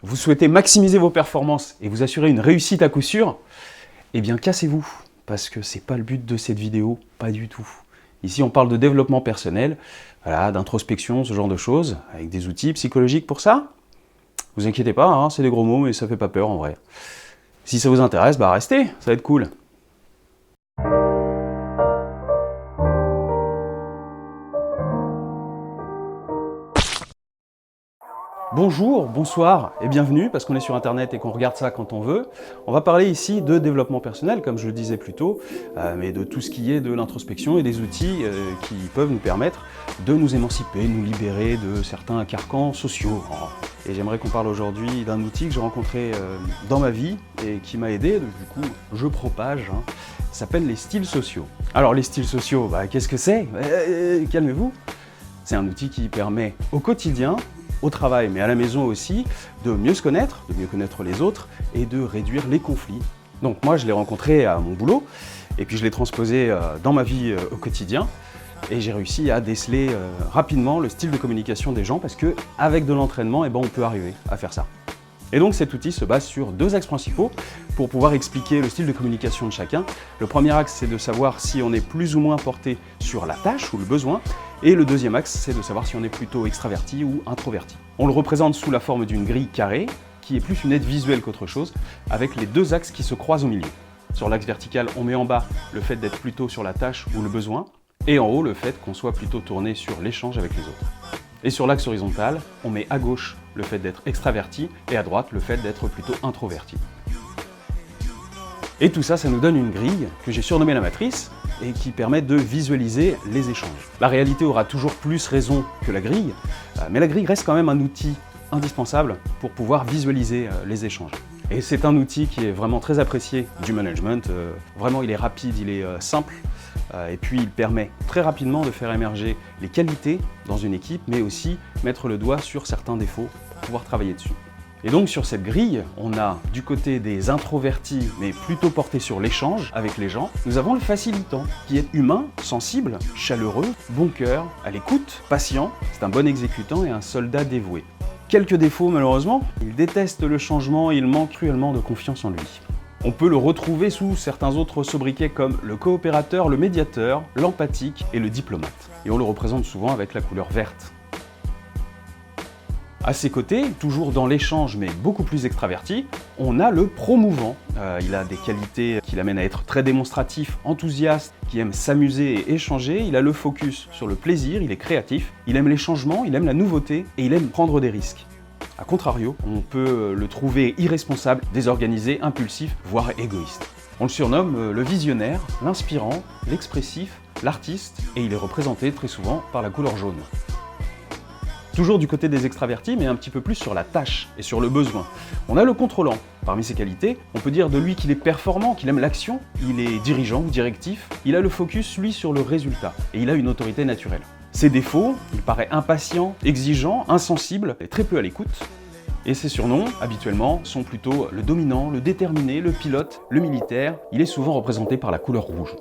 vous souhaitez maximiser vos performances et vous assurer une réussite à coup sûr, eh bien cassez-vous, parce que c'est pas le but de cette vidéo, pas du tout. Ici on parle de développement personnel, voilà, d'introspection, ce genre de choses, avec des outils psychologiques pour ça. Vous inquiétez pas, hein, c'est des gros mots, mais ça fait pas peur en vrai. Si ça vous intéresse, bah restez, ça va être cool. Bonjour, bonsoir et bienvenue, parce qu'on est sur internet et qu'on regarde ça quand on veut. On va parler ici de développement personnel, comme je le disais plus tôt, mais de tout ce qui est de l'introspection et des outils qui peuvent nous permettre de nous émanciper, nous libérer de certains carcans sociaux. Et j'aimerais qu'on parle aujourd'hui d'un outil que j'ai rencontré dans ma vie et qui m'a aidé, du coup je propage, ça s'appelle les styles sociaux. Alors les styles sociaux, qu'est-ce que c'est? Calmez-vous. C'est un outil qui permet au quotidien, au travail, mais à la maison aussi, de mieux se connaître, de mieux connaître les autres et de réduire les conflits. Donc moi, je l'ai rencontré à mon boulot, et puis je l'ai transposé dans ma vie au quotidien, et j'ai réussi à déceler rapidement le style de communication des gens, parce qu'avec de l'entraînement, on peut arriver à faire ça. Et donc cet outil se base sur deux axes principaux pour pouvoir expliquer le style de communication de chacun. Le premier axe, c'est de savoir si on est plus ou moins porté sur la tâche ou le besoin. Et le deuxième axe, c'est de savoir si on est plutôt extraverti ou introverti. On le représente sous la forme d'une grille carrée, qui est plus une aide visuelle qu'autre chose, avec les deux axes qui se croisent au milieu. Sur l'axe vertical, on met en bas le fait d'être plutôt sur la tâche ou le besoin, et en haut, le fait qu'on soit plutôt tourné sur l'échange avec les autres. Et sur l'axe horizontal, on met à gauche le fait d'être extraverti, et à droite, le fait d'être plutôt introverti. Et tout ça, ça nous donne une grille que j'ai surnommée la matrice, et qui permet de visualiser les échanges. La réalité aura toujours plus raison que la grille, mais la grille reste quand même un outil indispensable pour pouvoir visualiser les échanges. Et c'est un outil qui est vraiment très apprécié du management. Vraiment, il est rapide, il est simple, et puis il permet très rapidement de faire émerger les qualités dans une équipe, mais aussi mettre le doigt sur certains défauts pour pouvoir travailler dessus. Et donc sur cette grille, on a du côté des introvertis, mais plutôt portés sur l'échange avec les gens, nous avons le facilitant, qui est humain, sensible, chaleureux, bon cœur, à l'écoute, patient, c'est un bon exécutant et un soldat dévoué. Quelques défauts malheureusement, il déteste le changement et il manque cruellement de confiance en lui. On peut le retrouver sous certains autres sobriquets comme le coopérateur, le médiateur, l'empathique et le diplomate. Et on le représente souvent avec la couleur verte. À ses côtés, toujours dans l'échange mais beaucoup plus extraverti, on a le promouvant. Il a des qualités qui l'amènent à être très démonstratif, enthousiaste, qui aime s'amuser et échanger. Il a le focus sur le plaisir, il est créatif, il aime les changements, il aime la nouveauté et il aime prendre des risques. A contrario, on peut le trouver irresponsable, désorganisé, impulsif, voire égoïste. On le surnomme le visionnaire, l'inspirant, l'expressif, l'artiste, et il est représenté très souvent par la couleur jaune. Toujours du côté des extravertis, mais un petit peu plus sur la tâche et sur le besoin. On a le contrôlant. Parmi ses qualités, on peut dire de lui qu'il est performant, qu'il aime l'action, il est dirigeant ou directif, il a le focus, lui, sur le résultat, et il a une autorité naturelle. Ses défauts, il paraît impatient, exigeant, insensible, et très peu à l'écoute. Et ses surnoms, habituellement, sont plutôt le dominant, le déterminé, le pilote, le militaire. Il est souvent représenté par la couleur rouge.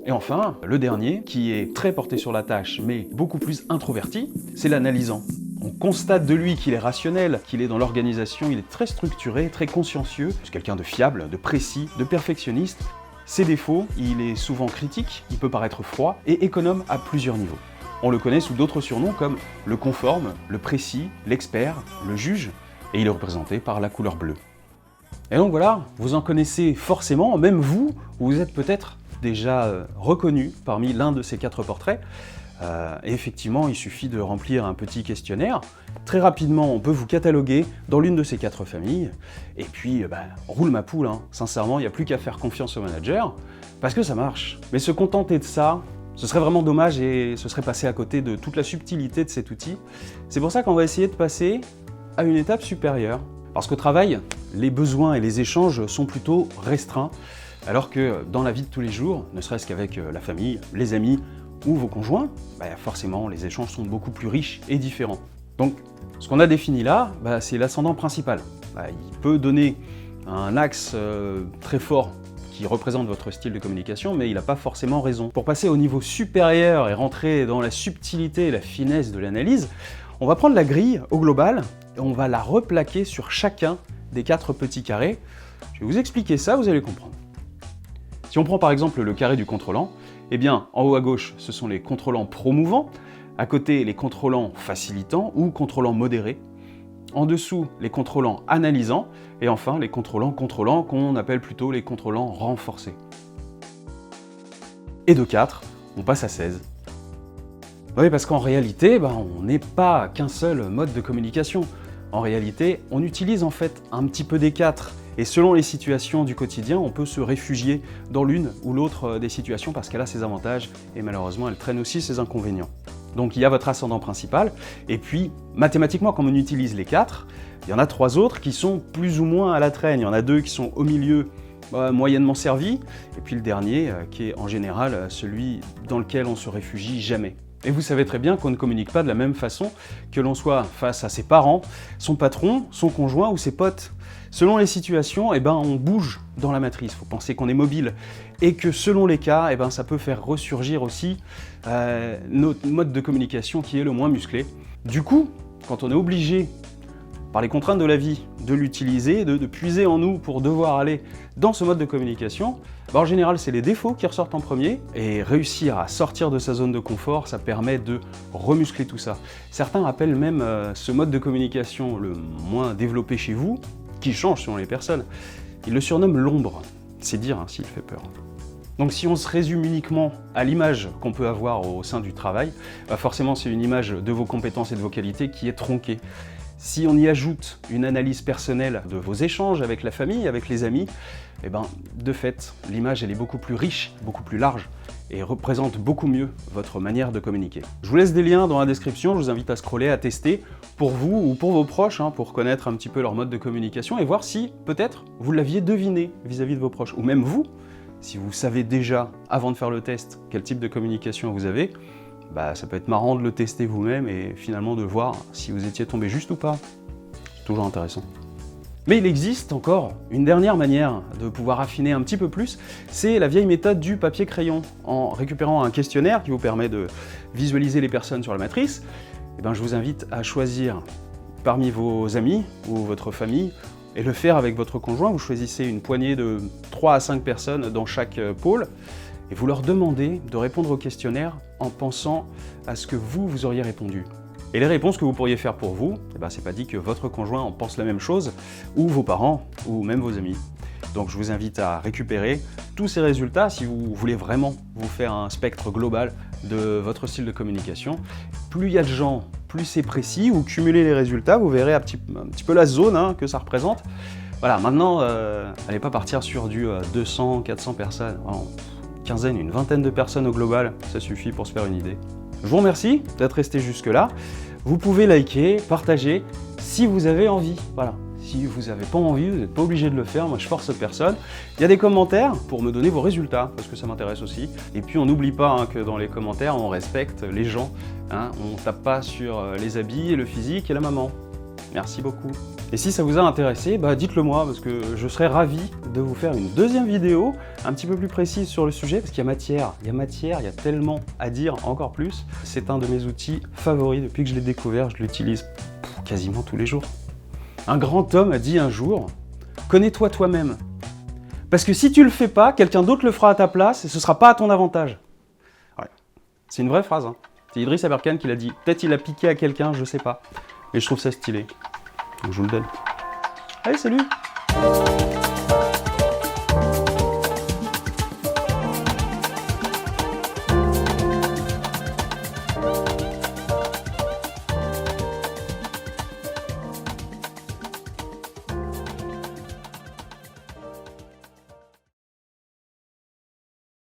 Et enfin, le dernier, qui est très porté sur la tâche, mais beaucoup plus introverti, c'est l'analysant. On constate de lui qu'il est rationnel, qu'il est dans l'organisation, il est très structuré, très consciencieux, c'est quelqu'un de fiable, de précis, de perfectionniste. Ses défauts, il est souvent critique, il peut paraître froid et économe à plusieurs niveaux. On le connaît sous d'autres surnoms comme le conforme, le précis, l'expert, le juge, et il est représenté par la couleur bleue. Et donc voilà, vous en connaissez forcément, même vous êtes peut-être déjà reconnu parmi l'un de ces 4 portraits. Et effectivement, il suffit de remplir un petit questionnaire. Très rapidement, on peut vous cataloguer dans l'une de ces 4 familles. Et puis, roule ma poule, sincèrement, il n'y a plus qu'à faire confiance au manager, parce que ça marche. Mais se contenter de ça, ce serait vraiment dommage et ce serait passer à côté de toute la subtilité de cet outil. C'est pour ça qu'on va essayer de passer à une étape supérieure. Parce qu'au travail, les besoins et les échanges sont plutôt restreints, alors que dans la vie de tous les jours, ne serait-ce qu'avec la famille, les amis ou vos conjoints, forcément les échanges sont beaucoup plus riches et différents. Donc ce qu'on a défini là, c'est l'ascendant principal. Il peut donner un axe très fort qui représente votre style de communication, mais il n'a pas forcément raison. Pour passer au niveau supérieur et rentrer dans la subtilité et la finesse de l'analyse, on va prendre la grille au global et on va la replaquer sur chacun des 4 petits carrés. Je vais vous expliquer ça, vous allez comprendre. Si on prend par exemple le carré du contrôlant, eh bien en haut à gauche, ce sont les contrôlants promouvants, à côté les contrôlants facilitants ou contrôlants modérés, en dessous les contrôlants analysants, et enfin les contrôlants contrôlants qu'on appelle plutôt les contrôlants renforcés. Et de 4, on passe à 16. Oui, parce qu'en réalité, on n'est pas qu'un seul mode de communication. En réalité, on utilise en fait un petit peu des 4. Et selon les situations du quotidien, on peut se réfugier dans l'une ou l'autre des situations parce qu'elle a ses avantages et malheureusement, elle traîne aussi ses inconvénients. Donc il y a votre ascendant principal, et puis mathématiquement, comme on utilise les 4, il y en a 3 autres qui sont plus ou moins à la traîne. Il y en a 2 qui sont au milieu, moyennement servis, et puis le dernier qui est en général celui dans lequel on se réfugie jamais. Et vous savez très bien qu'on ne communique pas de la même façon que l'on soit face à ses parents, son patron, son conjoint ou ses potes. Selon les situations, on bouge dans la matrice, il faut penser qu'on est mobile. Et que selon les cas, ça peut faire ressurgir aussi notre mode de communication qui est le moins musclé. Du coup, quand on est obligé, par les contraintes de la vie, de l'utiliser, de puiser en nous pour devoir aller dans ce mode de communication, en général, c'est les défauts qui ressortent en premier, et réussir à sortir de sa zone de confort, ça permet de remuscler tout ça. Certains appellent même ce mode de communication le moins développé chez vous, qui change selon les personnes. Ils le surnomment l'ombre, c'est dire s'il fait peur. Donc si on se résume uniquement à l'image qu'on peut avoir au sein du travail, forcément c'est une image de vos compétences et de vos qualités qui est tronquée. Si on y ajoute une analyse personnelle de vos échanges avec la famille, avec les amis, de fait, l'image elle est beaucoup plus riche, beaucoup plus large et représente beaucoup mieux votre manière de communiquer. Je vous laisse des liens dans la description, je vous invite à scroller, à tester pour vous ou pour vos proches, pour connaître un petit peu leur mode de communication et voir si, peut-être, vous l'aviez deviné vis-à-vis de vos proches. Ou même vous, si vous savez déjà, avant de faire le test, quel type de communication vous avez, ça peut être marrant de le tester vous-même et finalement de voir si vous étiez tombé juste ou pas. C'est toujours intéressant. Mais il existe encore une dernière manière de pouvoir affiner un petit peu plus, c'est la vieille méthode du papier-crayon. En récupérant un questionnaire qui vous permet de visualiser les personnes sur la matrice, je vous invite à choisir parmi vos amis ou votre famille et le faire avec votre conjoint. Vous choisissez une poignée de 3 à 5 personnes dans chaque pôle et vous leur demandez de répondre au questionnaire en pensant à ce que vous auriez répondu. Et les réponses que vous pourriez faire pour vous, c'est pas dit que votre conjoint en pense la même chose, ou vos parents, ou même vos amis. Donc je vous invite à récupérer tous ces résultats si vous voulez vraiment vous faire un spectre global de votre style de communication. Plus il y a de gens, plus c'est précis, vous cumulez les résultats, vous verrez un petit peu la zone que ça représente. Voilà, maintenant, allez pas partir sur du 200, 400 personnes, quinzaine, une vingtaine de personnes au global, ça suffit pour se faire une idée. Je vous remercie d'être resté jusque-là. Vous pouvez liker, partager si vous avez envie. Voilà. Si vous n'avez pas envie, vous n'êtes pas obligé de le faire, moi je force personne. Il y a des commentaires pour me donner vos résultats, parce que ça m'intéresse aussi. Et puis on n'oublie pas que dans les commentaires, on respecte les gens. On ne tape pas sur les habits, le physique et la maman. Merci beaucoup. Et si ça vous a intéressé, dites-le moi, parce que je serais ravi de vous faire une deuxième vidéo un petit peu plus précise sur le sujet, parce qu'il y a matière, il y a tellement à dire encore plus. C'est un de mes outils favoris depuis que je l'ai découvert, je l'utilise quasiment tous les jours. Un grand homme a dit un jour, « Connais-toi toi-même. Parce que si tu le fais pas, quelqu'un d'autre le fera à ta place et ce sera pas à ton avantage. » Ouais. C'est une vraie phrase. C'est Idriss Aberkan qui l'a dit. Peut-être il a piqué à quelqu'un, je sais pas. Mais je trouve ça stylé. Donc je vous le donne. Allez, salut!